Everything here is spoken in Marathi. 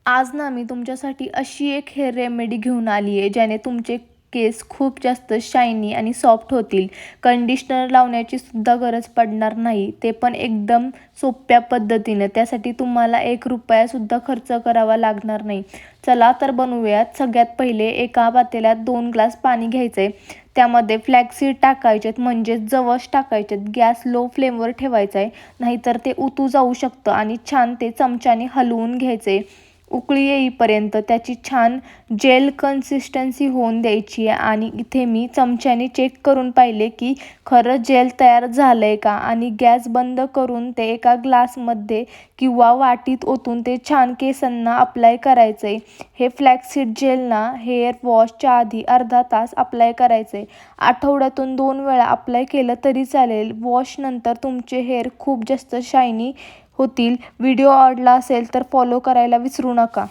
आज ना मी तुमच्यासाठी अशी एक हेअर रेमेडी घेऊन आली आहे ज्याने तुमचे केस खूप जास्त शायनी आणि सॉफ्ट होतील. कंडिशनर लावण्याची सुद्धा गरज पडणार नाही, ते पण एकदम सोप्या पद्धतीनं. त्यासाठी तुम्हाला ₹1 सुद्धा खर्च करावा लागणार नाही. चला तर बनवूयात. सगळ्यात पहिले एका पातेल्यात 2 ग्लास पाणी घ्यायचं आहे. त्यामध्ये फ्लॅक्सीड टाकायचेत, म्हणजे जवस टाकायचेत. गॅस लो फ्लेमवर ठेवायचा आहे, नाहीतर ते उतू जाऊ शकतं. आणि छान ते चमच्याने हलवून घ्यायचे. उकळी येईपर्यंत त्याची छान जेल कन्सिस्टन्सी होऊन द्यायची आहे. आणि इथे मी चमच्याने चेक करून पाहिले की खरं जेल तयार झालं आहे का. आणि गॅस बंद करून ते एका ग्लासमध्ये किंवा वाटीत ओतून ते छान केसांना अप्लाय करायचं आहे. हे फ्लॅक्सीड जेल ना हेअर वॉशच्या आधी अर्धा तास अप्लाय करायचं आहे. आठवड्यातून 2 वेळा अप्लाय केलं तरी चालेल. वॉशनंतर तुमचे हेअर खूप जास्त शायनी होतील. व्हिडिओ आवडला असेल तर फॉलो करायला विसरू नका.